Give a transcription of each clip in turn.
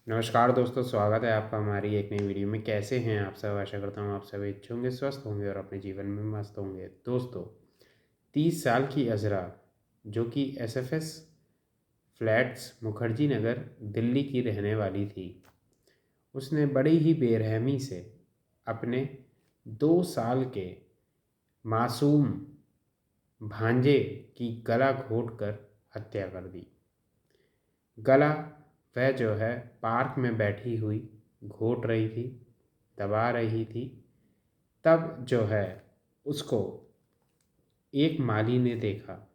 नमस्कार दोस्तों, स्वागत है आपका हमारी एक नई वीडियो में। कैसे हैं आप सब? आशा करता हूँ आप सभी अच्छे होंगे, स्वस्थ होंगे और अपने जीवन में मस्त होंगे। दोस्तों, 30 साल की अजरा, जो कि एसएफएस फ्लैट्स मुखर्जी नगर दिल्ली की रहने वाली थी, उसने बड़ी ही बेरहमी से अपने 2 साल के मासूम भांजे की गला घोंटकर हत्या कर दी। गला वह जो है पार्क में बैठी हुई घोंट रही थी, दबा रही थी। तब जो है उसको एक माली ने देखा।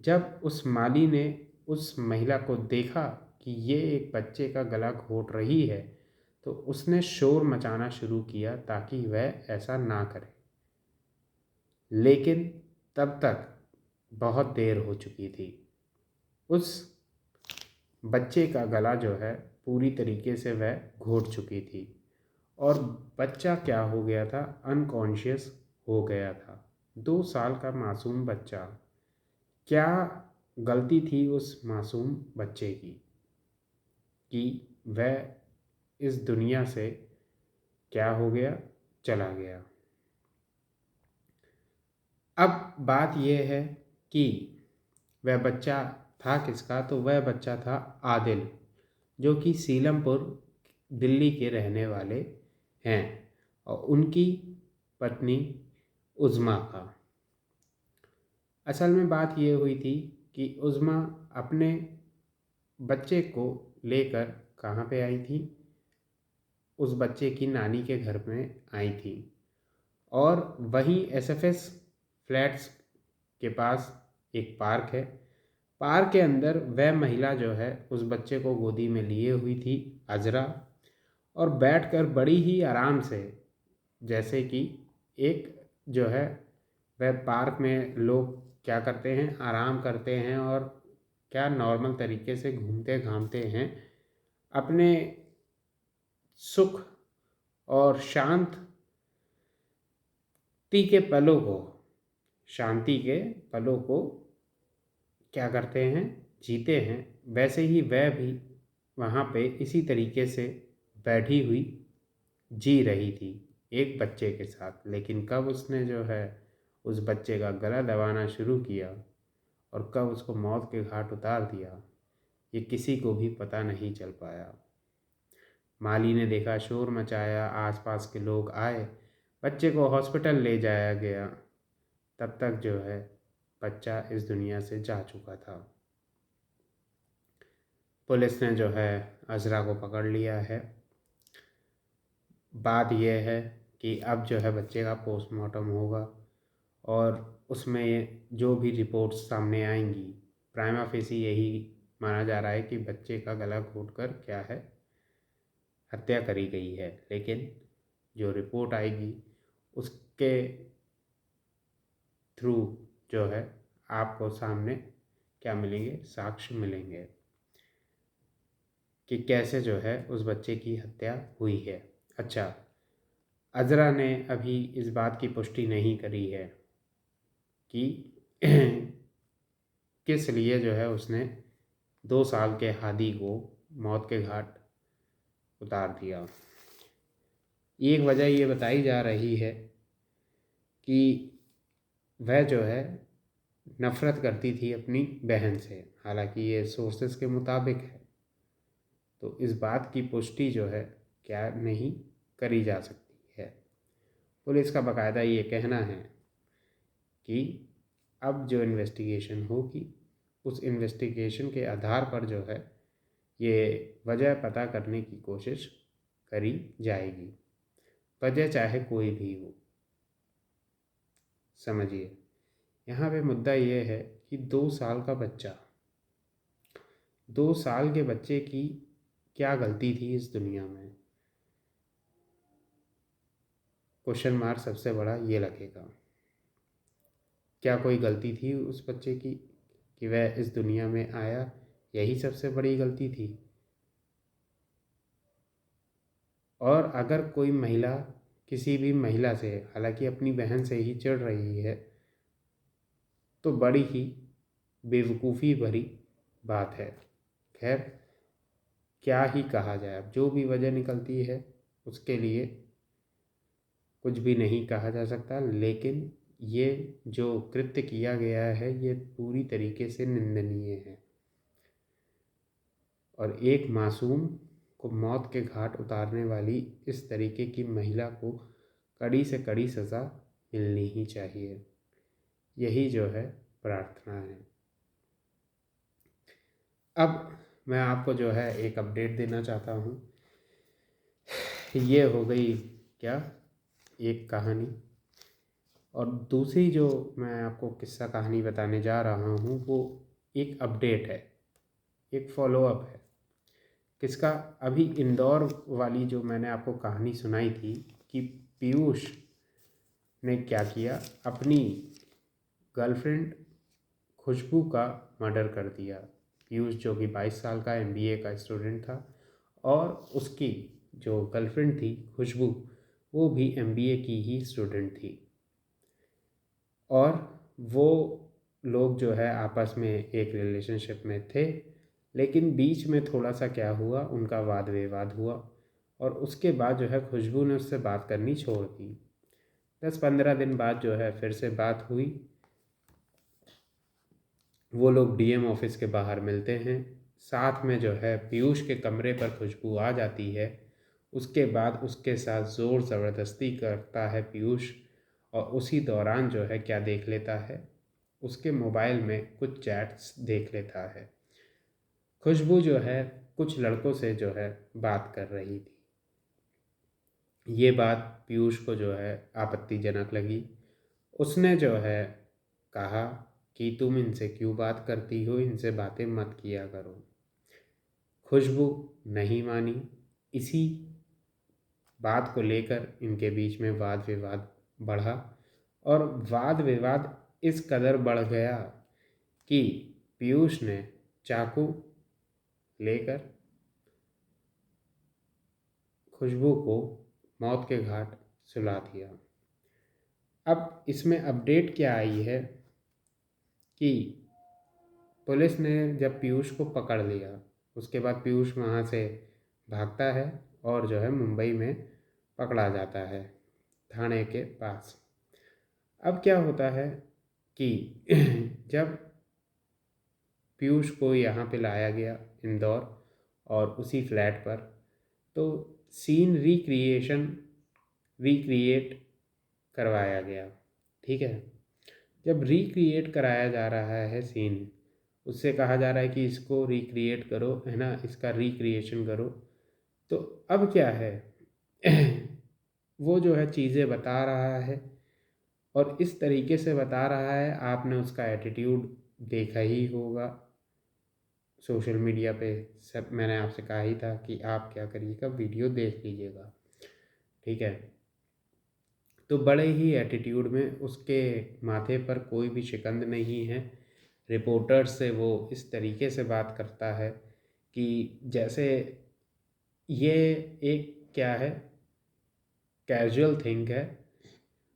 जब उस माली ने उस महिला को देखा कि ये एक बच्चे का गला घोंट रही है, तो उसने शोर मचाना शुरू किया ताकि वह ऐसा ना करे। लेकिन तब तक बहुत देर हो चुकी थी। उस बच्चे का गला जो है पूरी तरीके से वह घोंट चुकी थी और बच्चा क्या हो गया था, अनकॉन्शियस हो गया था। 2 साल का मासूम बच्चा, क्या गलती थी उस मासूम बच्चे की कि वह इस दुनिया से क्या हो गया, चला गया। अब बात यह है कि वह बच्चा था किसका, तो वह बच्चा था आदिल, जो कि सीलमपुर दिल्ली के रहने वाले हैं, और उनकी पत्नी उज़्मा का। असल में बात ये हुई थी कि उज़्मा अपने बच्चे को लेकर कहाँ पे आई थी, उस बच्चे की नानी के घर में आई थी। और वहीं एसएफएस फ्लैट्स के पास एक पार्क है। पार्क के अंदर वह महिला जो है उस बच्चे को गोदी में लिए हुई थी, अजरा, और बैठकर बड़ी ही आराम से, जैसे कि एक जो है वह पार्क में लोग क्या करते हैं, आराम करते हैं और क्या नॉर्मल तरीके से घूमते घामते हैं, अपने सुख और शांति के पलों को क्या करते हैं, जीते हैं। वैसे ही वह भी वहाँ पे इसी तरीके से बैठी हुई जी रही थी एक बच्चे के साथ। लेकिन कब उसने जो है उस बच्चे का गला दबाना शुरू किया और कब उसको मौत के घाट उतार दिया, ये किसी को भी पता नहीं चल पाया। माली ने देखा, शोर मचाया, आसपास के लोग आए, बच्चे को हॉस्पिटल ले जाया गया। तब तक जो है बच्चा इस दुनिया से जा चुका था। पुलिस ने जो है अजरा को पकड़ लिया है। बात यह है कि अब जो है बच्चे का पोस्टमार्टम होगा और उसमें जो भी रिपोर्ट्स सामने आएंगी, प्राइमा फेसी यही माना जा रहा है कि बच्चे का गला घोंटकर क्या है, हत्या करी गई है। लेकिन जो रिपोर्ट आएगी उसके थ्रू जो है आपको सामने क्या मिलेंगे, साक्ष्य मिलेंगे कि कैसे जो है उस बच्चे की हत्या हुई है। अच्छा, अजरा ने अभी इस बात की पुष्टि नहीं करी है कि किस लिए जो है उसने 2 साल के हादी को मौत के घाट उतार दिया। एक वजह ये बताई जा रही है कि वह जो है नफ़रत करती थी अपनी बहन से। हालांकि ये सोर्सेस के मुताबिक है, तो इस बात की पुष्टि जो है क्या नहीं करी जा सकती है। पुलिस का बाकायदा ये कहना है कि अब जो इन्वेस्टिगेशन होगी उस इन्वेस्टिगेशन के आधार पर जो है ये वजह पता करने की कोशिश करी जाएगी, वजह चाहे कोई भी हो। समझिए, यहाँ पे मुद्दा ये है कि 2 साल का बच्चा, 2 साल के बच्चे की क्या गलती थी इस दुनिया में, क्वेश्चन मार्क सबसे बड़ा ये लगेगा। क्या कोई गलती थी उस बच्चे की कि वह इस दुनिया में आया? यही सबसे बड़ी गलती थी। और अगर कोई महिला किसी भी महिला से, हालांकि अपनी बहन से ही चिढ़ रही है, तो बड़ी ही बेवकूफ़ी भरी बात है। खैर, क्या ही कहा जाए, अब जो भी वजह निकलती है उसके लिए कुछ भी नहीं कहा जा सकता। लेकिन ये जो कृत्य किया गया है ये पूरी तरीके से निंदनीय है और एक मासूम को मौत के घाट उतारने वाली इस तरीके की महिला को कड़ी से कड़ी सज़ा मिलनी ही चाहिए। यही जो है प्रार्थना है। अब मैं आपको जो है एक अपडेट देना चाहता हूँ। ये हो गई क्या एक कहानी, और दूसरी जो मैं आपको किस्सा कहानी बताने जा रहा हूँ वो एक अपडेट है, एक फॉलोअप है। किसका? अभी इंदौर वाली जो मैंने आपको कहानी सुनाई थी कि पीयूष ने क्या किया, अपनी गर्लफ्रेंड खुशबू का मर्डर कर दिया। पीयूष जो कि 22 साल का एमबीए का स्टूडेंट था और उसकी जो गर्लफ्रेंड थी खुशबू वो भी एमबीए की ही स्टूडेंट थी और वो लोग जो है आपस में एक रिलेशनशिप में थे, लेकिन बीच में थोड़ा सा क्या हुआ, उनका वाद विवाद हुआ और उसके बाद जो है खुशबू ने उससे बात करनी छोड़ दी। 10-15 दिन बाद जो है फिर से बात हुई। वो लोग डीएम ऑफिस के बाहर मिलते हैं, साथ में जो है पीयूष के कमरे पर खुशबू आ जाती है। उसके बाद उसके साथ ज़ोर ज़बरदस्ती करता है पीयूष और उसी दौरान जो है क्या देख लेता है, उसके मोबाइल में कुछ चैट्स देख लेता है। खुशबू जो है कुछ लड़कों से जो है बात कर रही थी। ये बात पीयूष को जो है आपत्तिजनक लगी। उसने जो है कहा कि तुम इनसे क्यों बात करती हो, इनसे बातें मत किया करो। खुशबू नहीं मानी। इसी बात को लेकर इनके बीच में वाद विवाद बढ़ा और वाद विवाद इस कदर बढ़ गया कि पीयूष ने चाकू लेकर खुशबू को मौत के घाट सुला दिया। अब इसमें अपडेट क्या आई है कि पुलिस ने जब पीयूष को पकड़ लिया उसके बाद पीयूष वहाँ से भागता है और जो है मुंबई में पकड़ा जाता है थाने के पास। अब क्या होता है कि जब पीयूष को यहाँ पे लाया गया इंदौर और उसी फ्लैट पर, तो सीन रिक्रिएट करवाया गया। ठीक है, जब रिक्रिएट कराया जा रहा है सीन, उससे कहा जा रहा है कि इसको रिक्रिएट करो, है ना, इसका रिक्रिएशन करो। तो अब क्या है वो जो है चीज़ें बता रहा है और इस तरीके से बता रहा है, आपने उसका एटीट्यूड देखा ही होगा सोशल मीडिया पे। सब मैंने आपसे कहा ही था कि आप क्या करिएगा, वीडियो देख लीजिएगा। ठीक है, तो बड़े ही एटीट्यूड में, उसके माथे पर कोई भी शिकंद नहीं है। रिपोर्टर से वो इस तरीके से बात करता है कि जैसे ये एक क्या है, कैजुअल थिंग है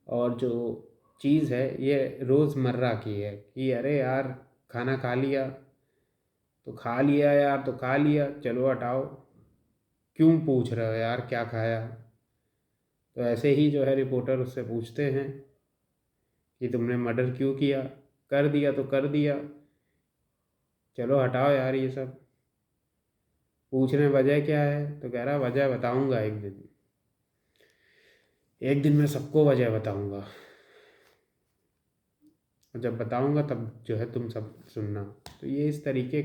और जो चीज़ है ये रोज़मर्रा की है कि अरे यार खाना खा लिया तो खा लिया यार, तो खा लिया, चलो हटाओ, क्यों पूछ रहे हो यार क्या खाया। तो ऐसे ही जो है रिपोर्टर उससे पूछते हैं कि तुमने मर्डर क्यों किया, कर दिया तो कर दिया, चलो हटाओ यार ये सब। पूछ रहे वजह क्या है, तो कह रहा वजह बताऊंगा एक दिन, एक दिन मैं सबको वजह बताऊंगा और जब बताऊंगा तब जो है तुम सब सुनना। तो ये इस तरीके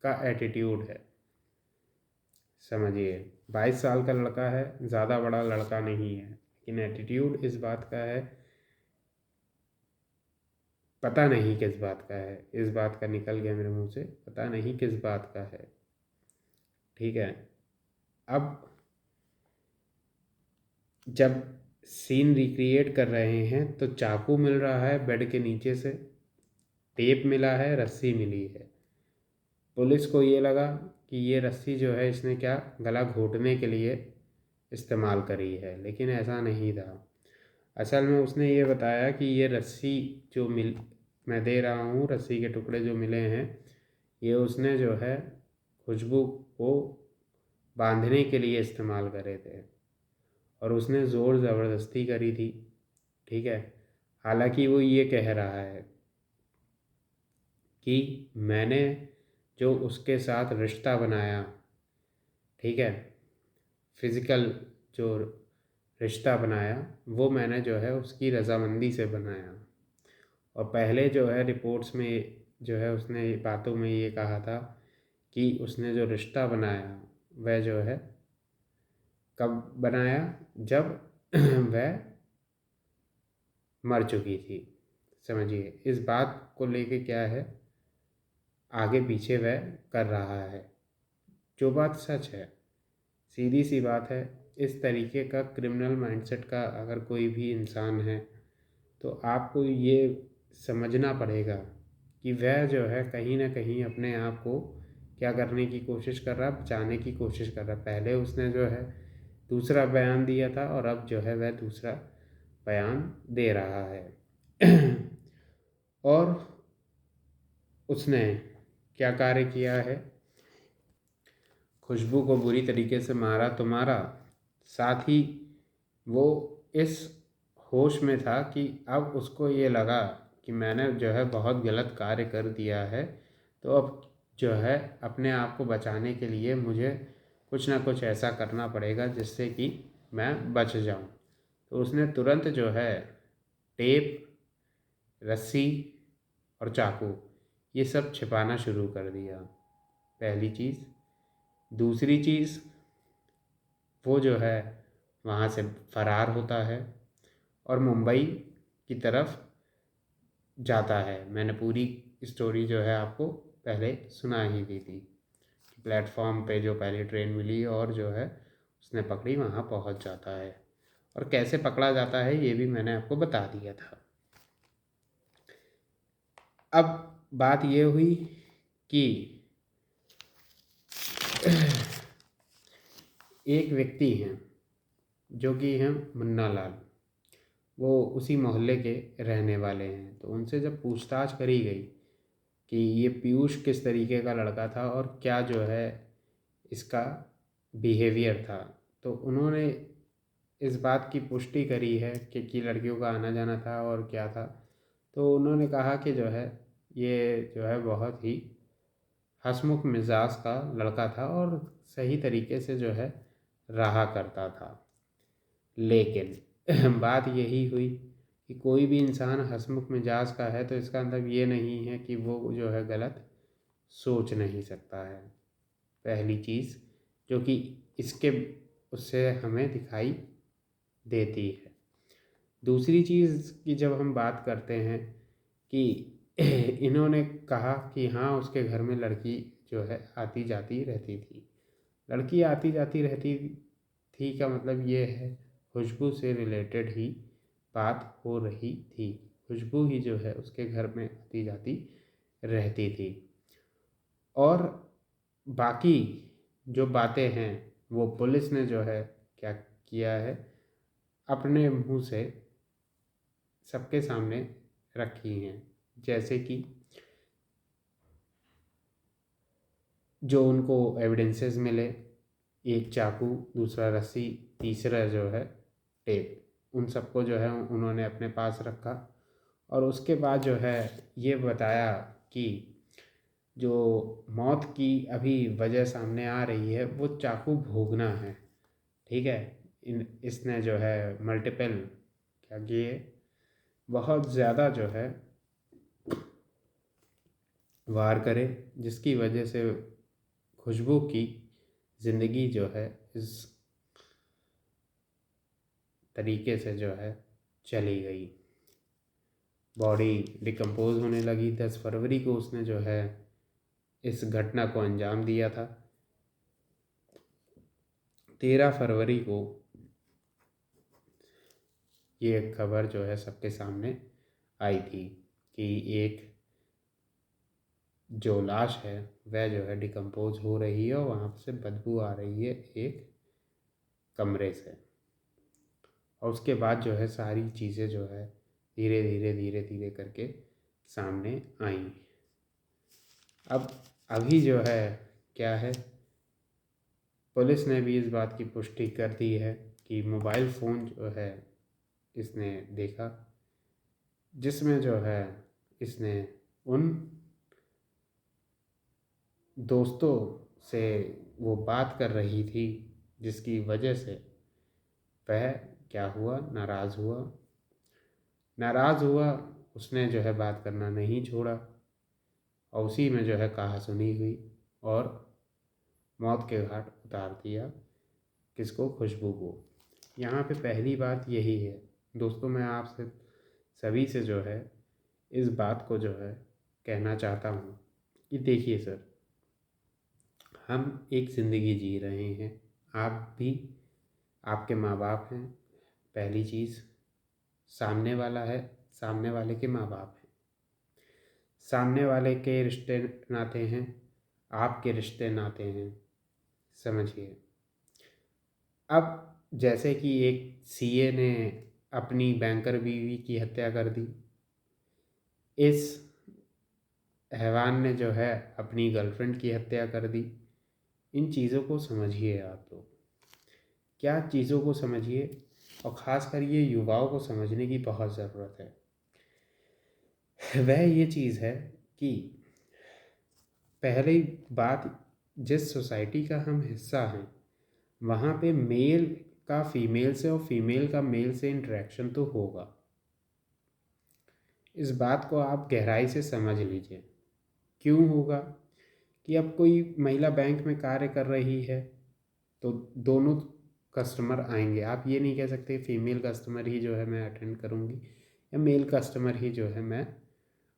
का एटीट्यूड है, समझिए। 22 साल का लड़का है, ज़्यादा बड़ा लड़का नहीं है, लेकिन एटीट्यूड इस बात का है, पता नहीं किस बात का है, इस बात का निकल गया मेरे मुंह से, पता नहीं किस बात का है। ठीक है, अब जब सीन रिक्रिएट कर रहे हैं तो चाकू मिल रहा है बेड के नीचे से, टेप मिला है, रस्सी मिली है। पुलिस को ये लगा कि ये रस्सी जो है इसने क्या गला घोटने के लिए इस्तेमाल करी है, लेकिन ऐसा नहीं था। असल में उसने ये बताया कि ये रस्सी जो मैं दे रहा हूँ, रस्सी के टुकड़े जो मिले हैं, ये उसने जो है खुशबू वो बांधने के लिए इस्तेमाल करे थे और उसने ज़ोर ज़बरदस्ती करी थी, ठीक है। हालांकि वो ये कह रहा है कि मैंने जो उसके साथ रिश्ता बनाया, ठीक है, फिज़िकल जो रिश्ता बनाया वो मैंने जो है उसकी रज़ामंदी से बनाया। और पहले जो है रिपोर्ट्स में जो है उसने बातों में ये कहा था कि उसने जो रिश्ता बनाया वह जो है कब बनाया, जब वह मर चुकी थी। समझिए इस बात को लेके क्या है, आगे पीछे वह कर रहा है, जो बात सच है, सीधी सी बात है। इस तरीके का क्रिमिनल माइंडसेट का अगर कोई भी इंसान है तो आपको ये समझना पड़ेगा कि वह जो है कहीं ना कहीं अपने आप को क्या करने की कोशिश कर रहा है, बचाने की कोशिश कर रहा है। पहले उसने जो है दूसरा बयान दिया था और अब जो है वह दूसरा बयान दे रहा है। और उसने क्या कार्य किया है, खुशबू को बुरी तरीके से मारा तो मारा, साथ ही वो इस होश में था कि अब उसको ये लगा कि मैंने जो है बहुत गलत कार्य कर दिया है, तो अब जो है अपने आप को बचाने के लिए मुझे कुछ ना कुछ ऐसा करना पड़ेगा जिससे कि मैं बच जाऊं। तो उसने तुरंत जो है टेप, रस्सी और चाकू ये सब छिपाना शुरू कर दिया, पहली चीज़। दूसरी चीज़, वो जो है वहाँ से फरार होता है और मुंबई की तरफ जाता है। मैंने पूरी स्टोरी जो है आपको पहले सुना ही दी थी कि प्लेटफॉर्म पे जो पहली ट्रेन मिली और जो है उसने पकड़ी, वहाँ पहुँच जाता है। और कैसे पकड़ा जाता है ये भी मैंने आपको बता दिया था। अब बात ये हुई कि एक व्यक्ति हैं जो कि हैं मुन्ना लाल, वो उसी मोहल्ले के रहने वाले हैं। तो उनसे जब पूछताछ करी गई कि ये पीयूष किस तरीके का लड़का था और क्या जो है इसका बिहेवियर था, तो उन्होंने इस बात की पुष्टि करी है कि लड़कियों का आना जाना था और क्या था। तो उन्होंने कहा कि जो है ये जो है बहुत ही हंसमुख मिजाज का लड़का था और सही तरीके से जो है रहा करता था। लेकिन बात यही हुई कि कोई भी इंसान हंसमुख मिजाज का है तो इसका मतलब ये नहीं है कि वो जो है गलत सोच नहीं सकता है, पहली चीज़ जो कि इसके उससे हमें दिखाई देती है। दूसरी चीज़ की जब हम बात करते हैं कि इन्होंने कहा कि हाँ उसके घर में लड़की जो है आती जाती रहती थी। लड़की आती जाती रहती थी का मतलब ये है खुशबू से रिलेटेड ही बात हो रही थी। खुशबू ही जो है उसके घर में आती जाती रहती थी। और बाकी जो बातें हैं वो पुलिस ने जो है क्या किया है, अपने मुंह से सबके सामने रखी हैं। जैसे कि जो उनको एविडेंसेस मिले, एक चाकू, दूसरा रस्सी, तीसरा जो है टेप, उन सबको जो है उन्होंने अपने पास रखा। और उसके बाद जो है ये बताया कि जो मौत की अभी वजह सामने आ रही है वो चाकू भोगना है, ठीक है। इसने जो है मल्टीपल क्या किए, बहुत ज़्यादा जो है वार करे, जिसकी वजह से खुशबू की ज़िंदगी जो है इस तरीके से जो है चली गई। बॉडी डिकम्पोज होने लगी। 10 फरवरी को उसने जो है इस घटना को अंजाम दिया था। 13 फरवरी को ये खबर जो है सबके सामने आई थी कि एक जो लाश है वह जो है डिकम्पोज हो रही है और वहाँ से बदबू आ रही है एक कमरे से। और उसके बाद जो है सारी चीज़ें जो है धीरे धीरे धीरे धीरे करके सामने आई। अब अभी जो है क्या है पुलिस ने भी इस बात की पुष्टि कर दी है कि मोबाइल फ़ोन जो है इसने देखा, जिसमें जो है इसने उन दोस्तों से वो बात कर रही थी जिसकी वजह से वह क्या हुआ, नाराज़ हुआ। उसने जो है बात करना नहीं छोड़ा और उसी में जो है कहासुनी हुई और मौत के घाट उतार दिया किसको, खुशबू को। यहाँ पे पहली बात यही है दोस्तों, मैं आपसे सभी से जो है इस बात को जो है कहना चाहता हूँ कि देखिए सर, हम एक ज़िंदगी जी रहे हैं, आप भी, आपके माँ बाप हैं, पहली चीज़ सामने वाला है, सामने वाले के माँ बाप हैं, सामने वाले के रिश्ते नाते हैं, आपके रिश्ते नाते हैं, समझिए। अब जैसे कि एक सीए ने अपनी बैंकर बीवी की हत्या कर दी, इस हैवान ने जो है अपनी गर्लफ्रेंड की हत्या कर दी। इन चीज़ों को समझिए आप लोग, क्या चीज़ों को समझिए, और ख़ास कर ये युवाओं को समझने की बहुत ज़रूरत है। वह ये चीज़ है कि पहली बात, जिस सोसाइटी का हम हिस्सा हैं वहाँ पे मेल का फीमेल से और फीमेल का मेल से इंटरेक्शन तो होगा। इस बात को आप गहराई से समझ लीजिए। क्यों होगा कि अब कोई महिला बैंक में कार्य कर रही है तो दोनों कस्टमर आएंगे। आप ये नहीं कह सकते फीमेल कस्टमर ही जो है मैं अटेंड करूँगी या मेल कस्टमर ही जो है मैं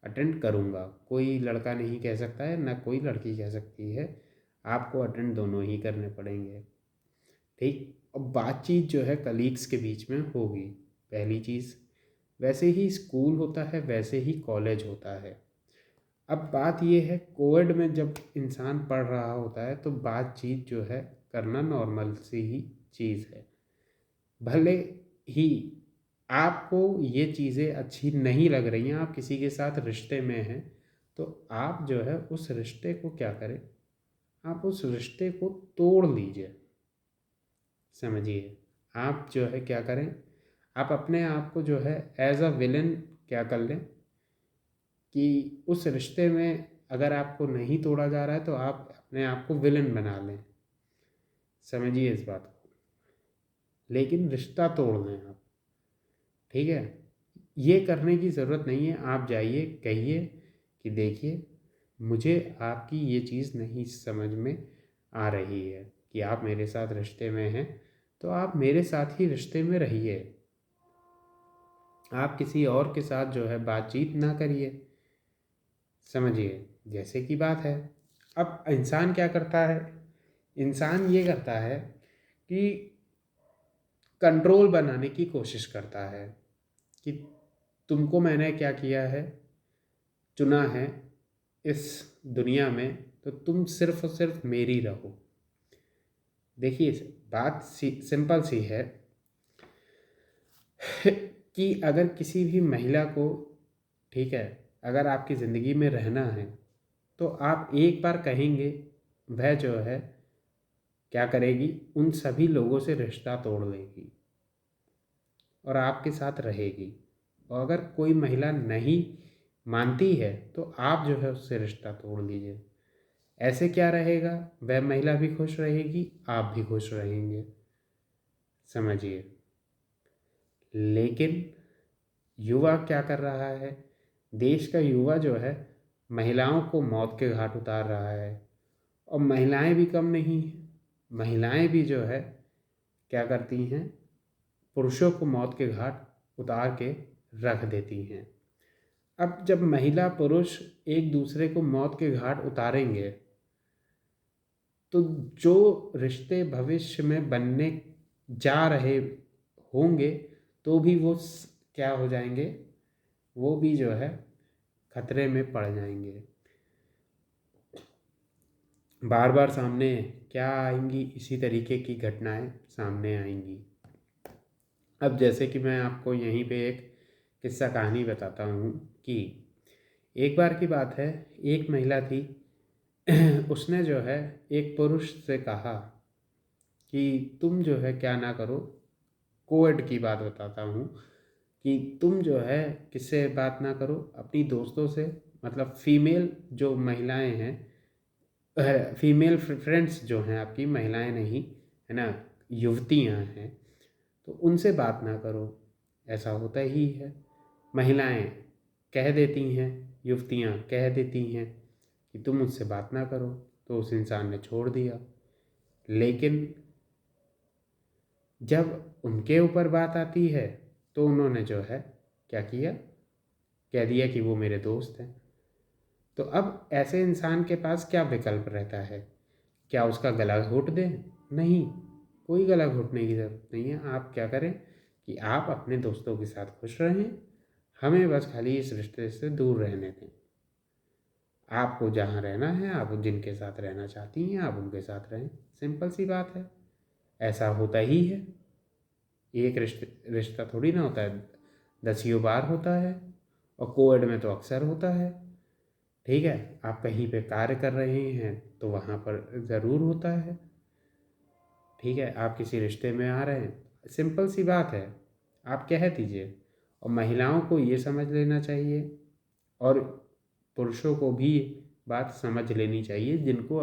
अटेंड करूँगा। कोई लड़का नहीं कह सकता है, ना कोई लड़की कह सकती है। आपको अटेंड दोनों ही करने पड़ेंगे, ठीक। अब बातचीत जो है कलीग्स के बीच में होगी, पहली चीज़। वैसे ही स्कूल होता है, वैसे ही कॉलेज होता है। अब बात ये है, कोविड में जब इंसान पढ़ रहा होता है तो बातचीत जो है करना नॉर्मल सी ही चीज़ है। भले ही आपको ये चीज़ें अच्छी नहीं लग रही हैं, आप किसी के साथ रिश्ते में हैं, तो आप जो है उस रिश्ते को क्या करें, आप उस रिश्ते को तोड़ लीजिए। समझिए, आप जो है क्या करें, आप अपने आप को जो है एज अ विलन क्या कर लें कि उस रिश्ते में अगर आपको नहीं तोड़ा जा रहा है तो आप अपने आप को विलन बना लें। समझिए इस बात को, लेकिन रिश्ता तोड़ लें आप, ठीक है। ये करने की ज़रूरत नहीं है। आप जाइए, कहिए कि देखिए मुझे आपकी ये चीज़ नहीं समझ में आ रही है कि आप मेरे साथ रिश्ते में हैं, तो आप मेरे साथ ही रिश्ते में रहिए। आप किसी और के साथ जो है बातचीत ना करिए। समझिए, जैसे कि बात है, अब इंसान क्या करता है, इंसान ये करता है कि कंट्रोल बनाने की कोशिश करता है कि तुमको मैंने क्या किया है, चुना है इस दुनिया में, तो तुम सिर्फ और सिर्फ मेरी रहो। देखिए बात सिंपल सी है कि अगर किसी भी महिला को, ठीक है, अगर आपकी ज़िंदगी में रहना है तो आप एक बार कहेंगे, वह जो है क्या करेगी, उन सभी लोगों से रिश्ता तोड़ लेगी और आपके साथ रहेगी। और अगर कोई महिला नहीं मानती है तो आप जो है उससे रिश्ता तोड़ लीजिए। ऐसे क्या रहेगा, वह महिला भी खुश रहेगी, आप भी खुश रहेंगे। समझिए, लेकिन युवा क्या कर रहा है, देश का युवा जो है महिलाओं को मौत के घाट उतार रहा है। और महिलाएं भी कम नहीं हैं, महिलाएं भी जो है क्या करती हैं, पुरुषों को मौत के घाट उतार के रख देती हैं। अब जब महिला पुरुष एक दूसरे को मौत के घाट उतारेंगे तो जो रिश्ते भविष्य में बनने जा रहे होंगे तो भी वो क्या हो जाएंगे, वो भी जो है खतरे में पड़ जाएंगे। बार बार सामने क्या आएंगी, इसी तरीके की घटनाएं सामने आएंगी। अब जैसे कि मैं आपको यहीं पे एक किस्सा कहानी बताता हूँ कि एक बार की बात है, एक महिला थी उसने जो है एक पुरुष से कहा कि तुम जो है क्या ना करो, कोविड की बात बताता हूँ, कि तुम जो है किससे बात ना करो, अपनी दोस्तों से, मतलब फीमेल जो महिलाएं हैं, फीमेल फ्रेंड्स जो हैं आपकी, महिलाएं नहीं है ना, युवतियां हैं, तो उनसे बात ना करो। ऐसा होता ही है, महिलाएं कह देती हैं, युवतियां कह देती हैं कि तुम मुझसे बात ना करो, तो उस इंसान ने छोड़ दिया। लेकिन जब उनके ऊपर बात आती है तो उन्होंने जो है क्या किया, कह दिया कि वो मेरे दोस्त हैं। तो अब ऐसे इंसान के पास क्या विकल्प रहता है? क्या उसका गला घोट दें? नहीं, कोई गला घोटने की ज़रूरत नहीं है। आप क्या करें कि आप अपने दोस्तों के साथ खुश रहें, हमें बस खाली इस रिश्ते से दूर रहने दें। आपको जहाँ रहना है, आप जिनके साथ रहना चाहती हैं, आप उनके साथ रहें। सिंपल सी बात है, ऐसा होता ही है। एक रिश्ता थोड़ी ना होता है, दसियों बार होता है, और कोविड में तो अक्सर होता है। ठीक है, आप कहीं पे कार्य कर रहे हैं तो वहाँ पर ज़रूर होता है। ठीक है, आप किसी रिश्ते में आ रहे हैं, सिंपल सी बात है, आप कह दीजिए। और महिलाओं को ये समझ लेना चाहिए, और पुरुषों को भी बात समझ लेनी चाहिए जिनको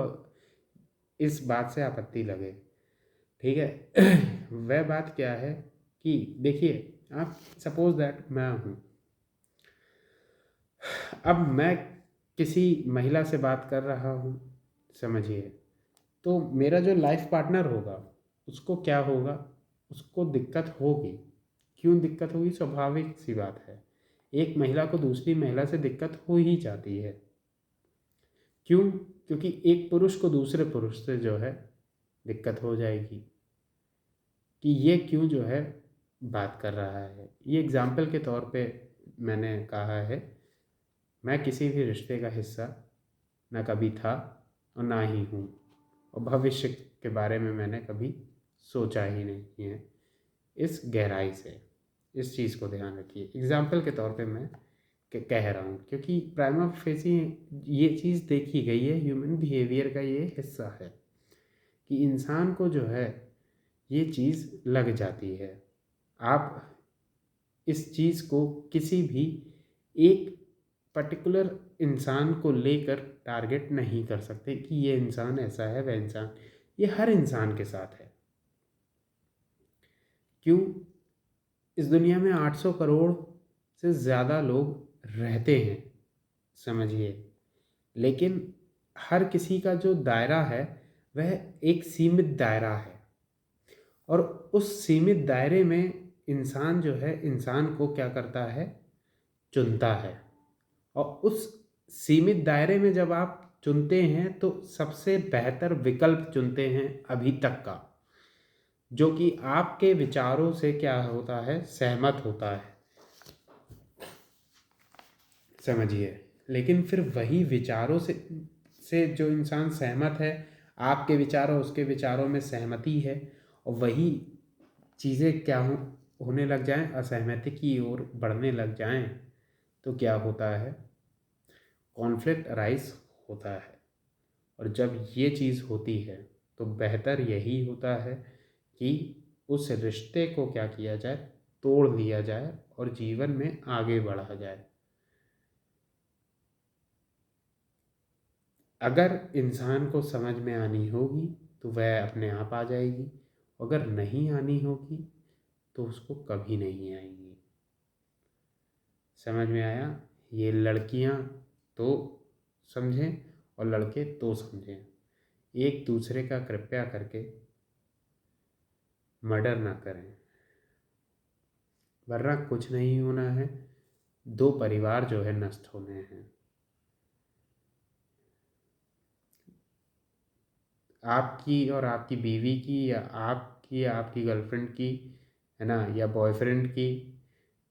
इस बात से आपत्ति लगे। ठीक है वह बात क्या है कि देखिए, आप सपोज दैट मैं हूँ, अब मैं किसी महिला से बात कर रहा हूँ, समझिए, तो मेरा जो लाइफ पार्टनर होगा उसको क्या होगा, उसको दिक्कत होगी। क्यों दिक्कत होगी? स्वाभाविक सी बात है, एक महिला को दूसरी महिला से दिक्कत हो ही जाती है। क्यों? क्योंकि एक पुरुष को दूसरे पुरुष से जो है दिक्कत हो जाएगी कि ये क्यों जो है बात कर रहा है। ये एग्जाम्पल के तौर पे मैंने कहा है, मैं किसी भी रिश्ते का हिस्सा ना कभी था और ना ही हूँ, और भविष्य के बारे में मैंने कभी सोचा ही नहीं है इस गहराई से। इस चीज़ को ध्यान रखिए, एग्जाम्पल के तौर पे मैं कह रहा हूँ, क्योंकि प्राइमा फेसी ये चीज़ देखी गई है, ह्यूमन बिहेवियर का ये हिस्सा है कि इंसान को जो है ये चीज़ लग जाती है। आप इस चीज़ को किसी भी एक पर्टिकुलर इंसान को लेकर टारगेट नहीं कर सकते कि ये इंसान ऐसा है, वह इंसान, ये हर इंसान के साथ है। क्यों? इस दुनिया में 800 करोड़ से ज़्यादा लोग रहते हैं, समझिए, लेकिन हर किसी का जो दायरा है वह एक सीमित दायरा है, और उस सीमित दायरे में इंसान जो है इंसान को क्या करता है, चुनता है। और उस सीमित दायरे में जब आप चुनते हैं तो सबसे बेहतर विकल्प चुनते हैं अभी तक का, जो कि आपके विचारों से क्या होता है, सहमत होता है, समझिए। लेकिन फिर वही विचारों से जो इंसान सहमत है, आपके विचारों उसके विचारों में सहमति है, और वही चीज़ें क्या होने लग जाएं, असहमति की ओर बढ़ने लग जाएं, तो क्या होता है, कॉन्फ्लिक्ट अराइज होता है। और जब ये चीज़ होती है तो बेहतर यही होता है कि उस रिश्ते को क्या किया जाए, तोड़ लिया जाए और जीवन में आगे बढ़ा जाए। अगर इंसान को समझ में आनी होगी तो वह अपने आप आ जाएगी, अगर नहीं आनी होगी तो उसको कभी नहीं आएगी। समझ में आया? ये लड़कियां तो समझें और लड़के तो समझें, एक दूसरे का कृपया करके मर्डर ना करें, वरना कुछ नहीं होना है, दो परिवार जो है नष्ट होने हैं। आपकी और आपकी बीवी की, या आपकी या आपकी गर्लफ्रेंड की, है ना, या बॉयफ्रेंड की,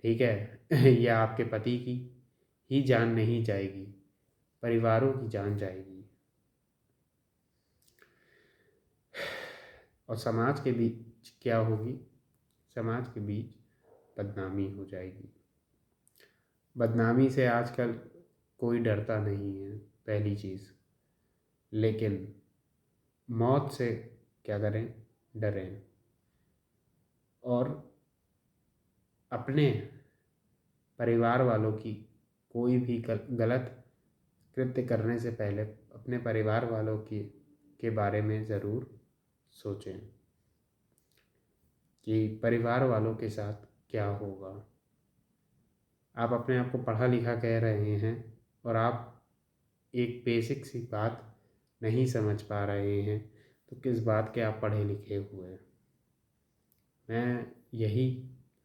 ठीक है या आपके पति की ही जान नहीं जाएगी, परिवारों की जान जाएगी, और समाज के बीच क्या होगी, समाज के बीच बदनामी हो जाएगी। बदनामी से आजकल कोई डरता नहीं है, पहली चीज़। लेकिन मौत से क्या करें, डरें और अपने परिवार वालों की कोई भी गलत कृत्य करने से पहले अपने परिवार वालों के बारे में ज़रूर सोचें कि परिवार वालों के साथ क्या होगा। आप अपने आप को पढ़ा लिखा कह रहे हैं और आप एक बेसिक सी बात नहीं समझ पा रहे हैं, तो किस बात के आप पढ़े लिखे हुए हैं। मैं यही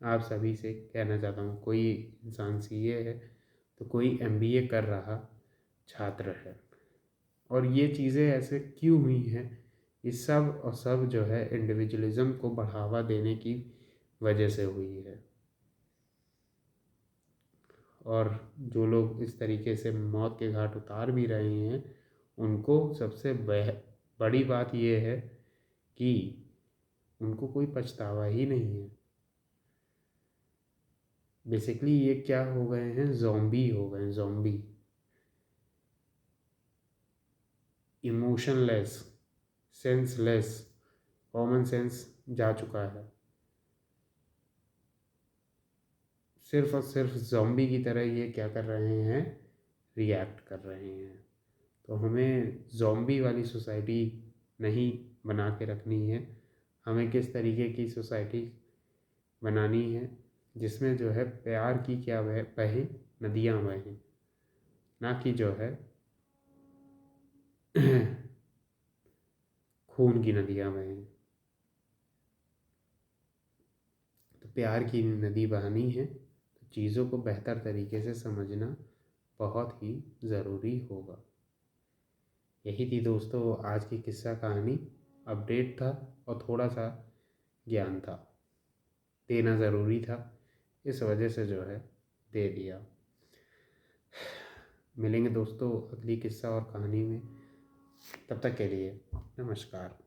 आप सभी से कहना चाहता हूँ, कोई इंसान सीए है तो कोई एमबीए कर रहा छात्र है, और ये चीज़ें ऐसे क्यों हुई हैं, ये सब और सब जो है इंडिविजुअलिज्म को बढ़ावा देने की वजह से हुई है। और जो लोग इस तरीके से मौत के घाट उतार भी रहे हैं, उनको सबसे बड़ी बात ये है कि उनको कोई पछतावा ही नहीं है। बेसिकली ये क्या हो गए हैं, ज़ॉम्बी हो गए हैं, zombie, emotionless, senseless, common sense जा चुका है। सिर्फ और सिर्फ ज़ॉम्बी की तरह ये क्या कर रहे हैं, रिएक्ट कर रहे हैं। तो हमें ज़ॉम्बी वाली सोसाइटी नहीं बना के रखनी है। हमें किस तरीके की सोसाइटी बनानी है जिसमें जो है प्यार की क्या बहें, नदियाँ बहें, ना कि जो है खून की नदियाँ बहें। तो प्यार की नदी बहानी है तो चीज़ों को बेहतर तरीके से समझना बहुत ही ज़रूरी होगा। यही थी दोस्तों आज की किस्सा कहानी। अपडेट था और थोड़ा सा ज्ञान था, देना ज़रूरी था, इस वजह से जो है दे दिया। मिलेंगे दोस्तों अगली किस्सा और कहानी में, तब तक के लिए नमस्कार।